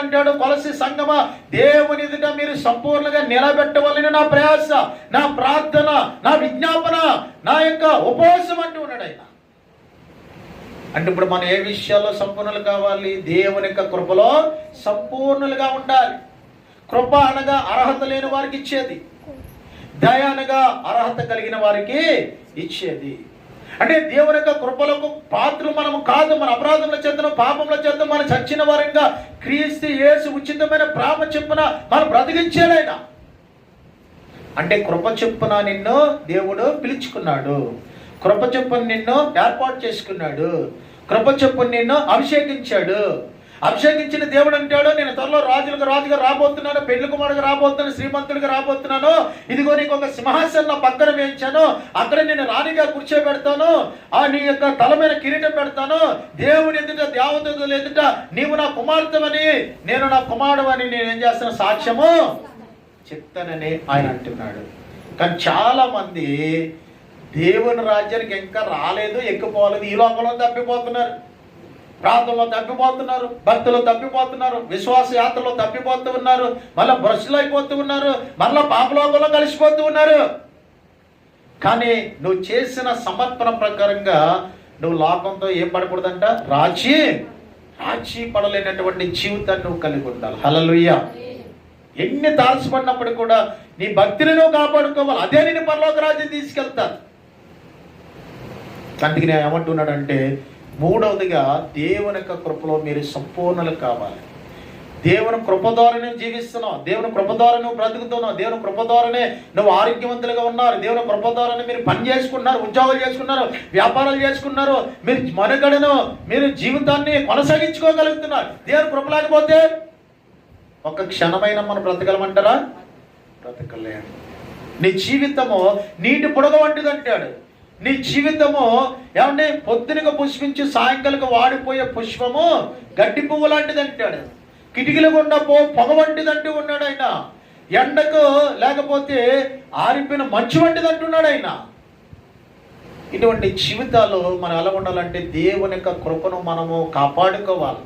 అంటాడు, కొలసి సంగమా, దేవుని ఎదుట మీరు సంపూర్ణంగా నిలబెట్టవాలని నా ప్రయాస, నా ప్రార్థన, నా విజ్ఞాపన, నా యొక్క ఉపవాసం అంటూ ఉన్నాడు ఆయన. అంటే ఇప్పుడు మనం ఏ విషయాల్లో సంపూర్ణులు కావాలి? దేవుని యొక్క కృపలో సంపూర్ణులుగా ఉండాలి. కృప అనగా అర్హత లేని వారికి ఇచ్చేది, దయ అనగా అర్హత కలిగిన వారికి ఇచ్చేది. అంటే దేవుని యొక్క కృపలకు పాత్రలు మనము కాదు. మన అపరాధముల చేతను, పాపముల చేత మనం చచ్చిన వారంగా క్రీస్తు యేసు ఉచితమైన ప్రేమ చొప్పున మనం బ్రతికించాడైనా. అంటే కృప చొప్పున నిన్ను దేవుడు పిలుచుకున్నాడు, కృప చొప్పున నిన్ను ఏర్పాటు చేసుకున్నాడు, కృప చొప్పున నిన్ను అభిషేకించాడు. అభిషేకించిన దేవుడు అంటాడు, నేను త్వరలో రాజుగా రాబోతున్నాను, పెళ్లి కుమారుగా రాబోతున్నాను, శ్రీమంతుడిగా రాబోతున్నాను. ఇదిగో నీకు ఒక సింహాసనం నా పక్కన వేయించాను, అక్కడ నేను రాణిగా కూర్చోబెడతాను, నీ యొక్క తల మీద కిరీటం పెడతాను. దేవుని ఎదుట, దేవదూతల ఎదుట నీవు నా కుమార్తెవని, నేను నా కుమారుడవని నేను ఏం చేస్తాను, సాక్ష్యము చెప్తానని ఆయన అంటున్నాడు. కానీ చాలా మంది దేవుని రాజ్యానికి ఇంకా రాలేదు, ఎక్కిపోలేదు. ఈ లోకంలో తప్పిపోతున్నారు, ప్రాంతంలో తప్పిపోతున్నారు, భక్తులు తప్పిపోతున్నారు, విశ్వాస యాత్రలో తప్పిపోతూ ఉన్నారు, మళ్ళీ భ్రష్టులు అయిపోతూ ఉన్నారు, మళ్ళీ పాపలోకంలో కలిసిపోతూ ఉన్నారు. కానీ నువ్వు చేసిన సమర్పణ ప్రకారంగా నువ్వు లోకంతో ఏం పడకూడదంట, రాజీ పడలేనటువంటి జీవితాన్ని నువ్వు కలిగి ఉండాలి. హల్లెలూయా. ఎన్ని తాల్చబడినప్పుడు కూడా నీ భక్తిని నువ్వు కాపాడుకోవాలి, అదే నేను పరలోక రాజ్యం తీసుకెళ్తాను. అందుకే నేను ఏమంటున్నాడంటే, మూడవదిగా దేవుని యొక్క కృపలో మీరు సంపూర్ణులు కావాలి. దేవుని కృప ద్వారానే జీవిస్తున్నావు, దేవుని కృప ద్వారా నువ్వు బ్రతుకుతున్నావు, దేవుని కృప ద్వారానే నువ్వు ఆరోగ్యవంతులుగా ఉన్నారు, దేవుని కృప ద్వారానే మీరు పని చేసుకున్నారు, ఉద్యోగాలు చేసుకున్నారు, వ్యాపారాలు చేసుకున్నారు, మీరు మనుగడను, మీరు జీవితాన్ని కొనసాగించుకోగలుగుతున్నారు. దేవుని కృప లేకపోతే ఒక క్షణమైన మనం బ్రతకలమంటారా? బ్రతకలేము. నీ జీవితము నీటి బుడగ వంటిది అంటాడు. నీ జీవితము ఏమంటే పొద్దునగా పుష్పించి సాయంకాలం వాడిపోయే పుష్పము గడ్డి పువ్వు లాంటిది అంటాడు. కిటికీల గుండా పొగ వంటిది అంటూ ఉన్నాడు ఆయన. ఎండకు లేకపోతే ఆరిపోయిన మంచు వంటిది అంటున్నాడు ఆయన. ఇటువంటి జీవితాలు మనం ఎలా ఉండాలంటే దేవుని యొక్క కృపను మనము కాపాడుకోవాలి.